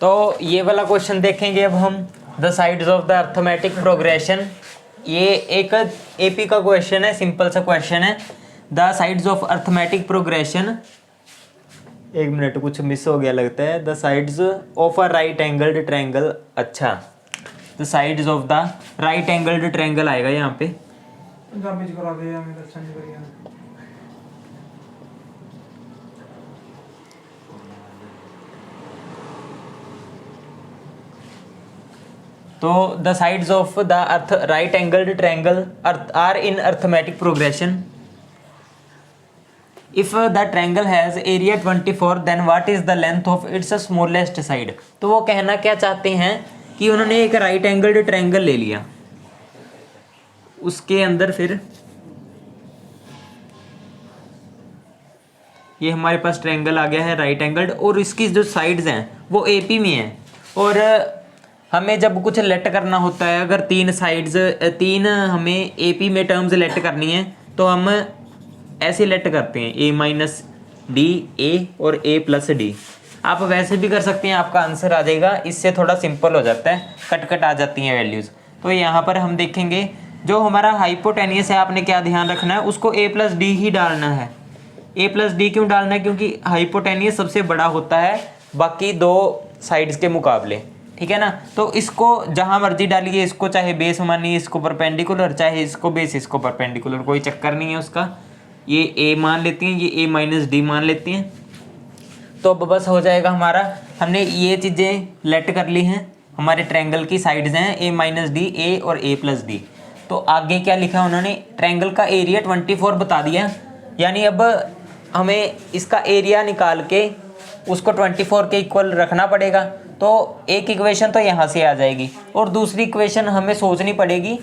तो ये वाला क्वेश्चन देखेंगे अब हम, the sides of the arithmetic progression. ये एक एपी का क्वेश्चन है, सिंपल सा क्वेश्चन है। The sides of arithmetic progression, एक मिनट कुछ मिस हो गया लगता है। The sides of a right angled triangle, अच्छा the sides of the right angled triangle आएगा यहाँ पे। तो the sides of the earth right angled triangle are in arithmetic progression. If the triangle has area 24 then what is the length of its smallest side. तो वो कहना क्या चाहते हैं कि उन्होंने एक राइट एंगल्ड ट्रायंगल ले लिया, उसके अंदर फिर ये हमारे पास ट्रायंगल आ गया है राइट एंगल्ड, और इसकी जो साइड्स हैं वो एपी में हैं। और हमें जब कुछ लेट करना होता है, अगर तीन हमें एपी में टर्म्स लेट करनी है तो हम ऐसे लेट करते हैं, ए माइनस डी ए और ए प्लस डी। आप वैसे भी कर सकते हैं, आपका आंसर आ जाएगा। इससे थोड़ा सिंपल हो जाता है, कट कट आ जाती हैं वैल्यूज़। तो यहाँ पर हम देखेंगे जो हमारा हाइपोटेनियस है, आपने क्या ध्यान रखना है, उसको ए प्लस डी ही डालना है। ए प्लस डी क्यों डालना है? क्योंकि हाइपोटेनियस सबसे बड़ा होता है बाकी दो साइड्स के मुकाबले, ठीक है ना। तो इसको जहाँ मर्जी डालिए, इसको चाहे बेस मानिए, इसको परपेंडिकुलर, चाहे इसको बेस इसको परपेंडिकुलर, कोई चक्कर नहीं है उसका। ये ए मान लेती हैं, ये ए माइनस डी मान लेती हैं। तो अब बस हो जाएगा हमारा, हमने ये चीज़ें लेट कर ली हैं। हमारे ट्रायंगल की साइड्स हैं ए माइनस डी, ए और ए प्लस डी। तो आगे क्या लिखा उन्होंने, ट्रायंगल का एरिया 24 बता दिया, यानी अब हमें इसका एरिया निकाल के उसको 24 के इक्वल रखना पड़ेगा। तो एक इक्वेशन तो यहाँ से आ जाएगी, और दूसरी इक्वेशन हमें सोचनी पड़ेगी।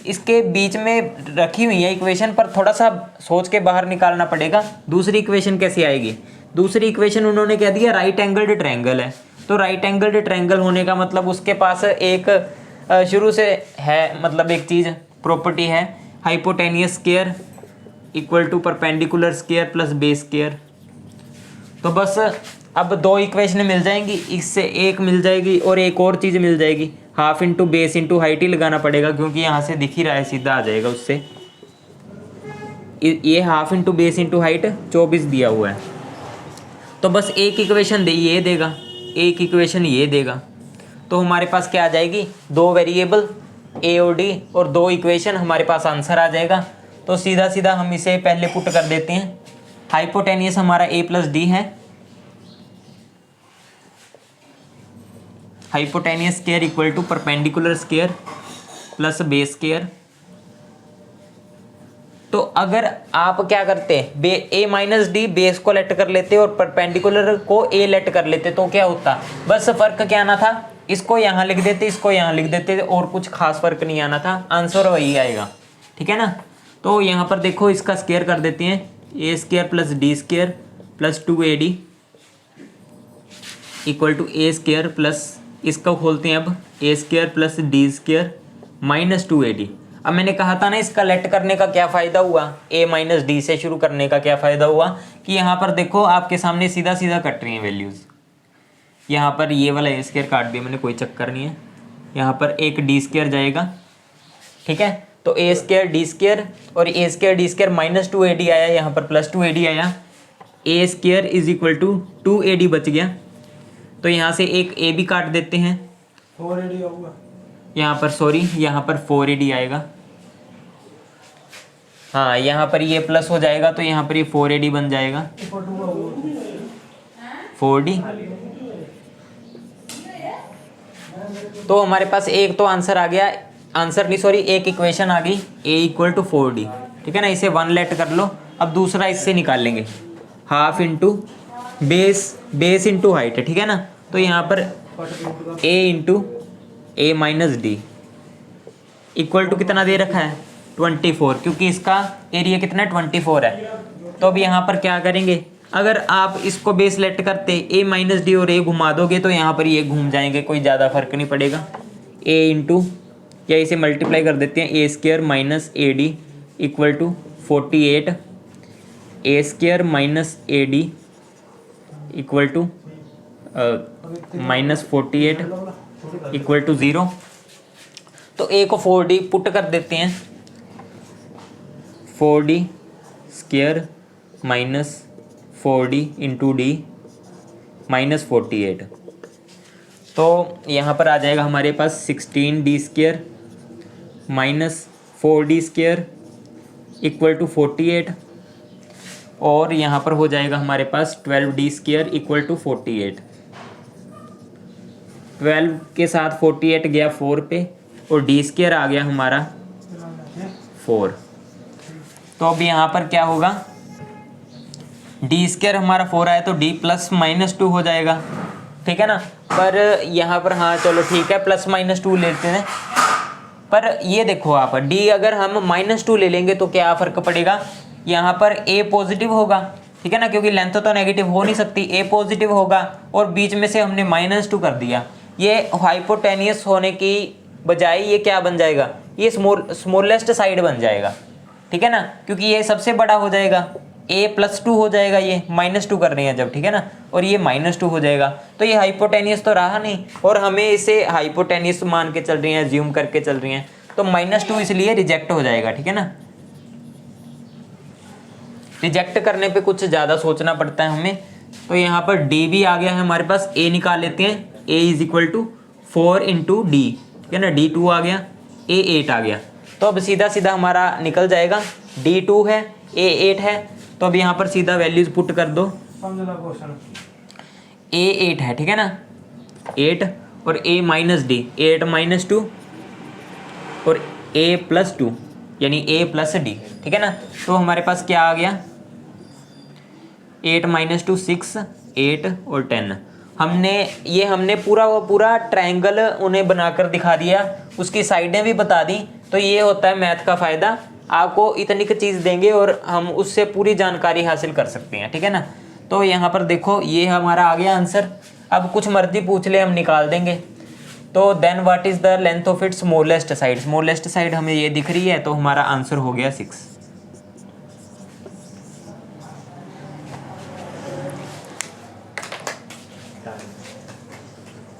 इसके बीच में रखी हुई है इक्वेशन, पर थोड़ा सा सोच के बाहर निकालना पड़ेगा। दूसरी इक्वेशन कैसे आएगी? दूसरी इक्वेशन उन्होंने कह दिया राइट एंगल्ड ट्रायंगल है, तो राइट एंगल्ड ट्रायंगल होने का मतलब उसके पास एक शुरू से है, मतलब एक चीज़ प्रॉपर्टी है, hypotenuse square equal to perpendicular square plus base square. तो बस अब दो इक्वेशन मिल जाएंगी, इससे एक मिल जाएगी और एक और चीज़ मिल जाएगी, half into base into height ही लगाना पड़ेगा, क्योंकि यहाँ से दिख ही रहा है, सीधा आ जाएगा उससे। ये half into base into height 24 दिया हुआ है। तो बस एक इक्वेशन ये देगा, एक इक्वेशन ये देगा। तो हमारे पास क्या आ जाएगी, दो वेरिएबल ए और डी और दो इक्वेशन, हमारे पास आंसर आ जाएगा। तो सीधा सीधा हम इसे पहले पुट कर देते हैं। हाइपोटेनियस हमारा ए प्लस डी है, hypotenuse square equal to perpendicular square plus base square. तो अगर आप क्या करते, ए माइनस डी बेस को लेट कर लेते और परपेंडिकुलर को ए लेट कर लेते, तो क्या होता, बस फर्क क्या आना था, इसको यहाँ लिख देते, इसको यहाँ लिख देते, और कुछ खास फर्क नहीं आना था, आंसर वही आएगा, ठीक है ना। तो यहाँ पर देखो इसका स्क्वायर कर देते हैं, A square plus D square plus 2ad equal to A square plus, इसका खोलते हैं अब, A square plus D square minus 2ad। अब मैंने कहा था ना इसका लेट करने का क्या फ़ायदा हुआ, ए माइनस डी से शुरू करने का क्या फ़ायदा हुआ, कि यहाँ पर देखो आपके सामने सीधा सीधा कट रही हैं वैल्यूज़। यहाँ पर ये वाला ए स्क्वायर काट दिया मैंने, कोई चक्कर नहीं है। यहाँ पर एक डी स्क्वायर जाएगा, ठीक है। तो ए स्क्वायर डी स्क्वायर और A square D square minus 2ad आया, यहाँ पर प्लस 2ad आया। A square is equal to 2ad बच गया। तो यहाँ से एक ए भी काट देते हैं, 4ad होगा यहाँ पर, सॉरी यहाँ पर 4ad आएगा। हाँ यहाँ पर ये प्लस हो जाएगा, तो यहाँ पर ये 4ad बन जाएगा, 4d। तो हमारे पास एक तो आंसर आ गया, आंसर नहीं सॉरी एक इक्वेशन आ गई, a इक्वल टू 4d, ठीक है ना। इसे 1 लेट कर लो। अब दूसरा इससे निकाल लेंगे, half into base into height, ठीक है ना। तो यहाँ पर a into A minus D equal to कितना दे रखा है, 24, क्योंकि इसका एरिया कितना है 24 है। तो अब यहाँ पर क्या करेंगे, अगर आप इसको बेस लेट करते, ए माइनस डी और ए घुमा दोगे तो यहाँ पर ये घूम जाएंगे, कोई ज़्यादा फर्क नहीं पड़ेगा। a इंटू, या इसे मल्टीप्लाई कर देते हैं, A square minus A D equal to 48, A square minus A D equal to minus 48 equal to 0। तो ए को 4d पुट कर देते हैं, 4d square minus 4d into D minus 48। तो यहाँ पर आ जाएगा हमारे पास 16d square minus 4d square equal to 48, और यहाँ पर हो जाएगा हमारे पास 12d स्क्वायर इक्वल टू 48। 12 के साथ 48 गया 4 पे, और d स्क्वायर आ गया हमारा 4। तो अब यहाँ पर क्या होगा, d स्क्वायर हमारा 4 आया तो d प्लस माइनस 2 हो जाएगा, ठीक है ना। पर यहाँ पर हाँ चलो ठीक है, प्लस माइनस 2 लेते हैं। पर ये देखो आप, d अगर हम -2 ले लेंगे तो क्या फ़र्क पड़ेगा, यहाँ पर a पॉजिटिव होगा, ठीक है ना, क्योंकि लेंथ तो नेगेटिव हो नहीं सकती, a पॉजिटिव होगा और बीच में से हमने -2 कर दिया। ये हाइपोटेनियस होने की बजाय ये क्या बन जाएगा, ये स्मॉलेस्ट साइड बन जाएगा, ठीक है ना, क्योंकि ये सबसे बड़ा हो जाएगा, a + 2 हो जाएगा, ये -2 कर रहे हैं जब, ठीक है ना, और ये -2 हो जाएगा। तो ये हाइपोटेनियस तो रहा नहीं, और हमें इसे हाइपोटेनियस मान के चल रही हैं, ज्यूम करके चल रही हैं, तो -2 इसलिए रिजेक्ट हो जाएगा, ठीक है ना। रिजेक्ट करने पे कुछ ज़्यादा सोचना पड़ता है हमें। तो यहाँ पर d भी आ गया है हमारे पास, a निकाल लेते हैं, a = 4 × d, ठीक है ना, d 2 आ गया, a 8 आ गया। तो अब सीधा सीधा हमारा निकल जाएगा, d 2 है, a 8 है, तो अब यहाँ पर सीधा वैल्यूज पुट कर दो, a 8 है, ठीक है ना, 8 और a - d, 8 - 2 और a + 2 यानी a + d, ठीक है ना। तो हमारे पास क्या आ गया, 8 - 2 6, 8 और 10। हमने पूरा ट्रायंगल उन्हें बनाकर दिखा दिया, उसकी साइडें भी बता दी। तो ये होता है मैथ का फ़ायदा, आपको इतनी की चीज़ देंगे और हम उससे पूरी जानकारी हासिल कर सकते हैं, ठीक है ना। तो यहाँ पर देखो ये हमारा आ गया आंसर। अब कुछ मर्जी पूछ ले, हम निकाल देंगे। तो then what is the length of its smallest side, smallest side हमें ये दिख रही है, तो हमारा आंसर हो गया 6।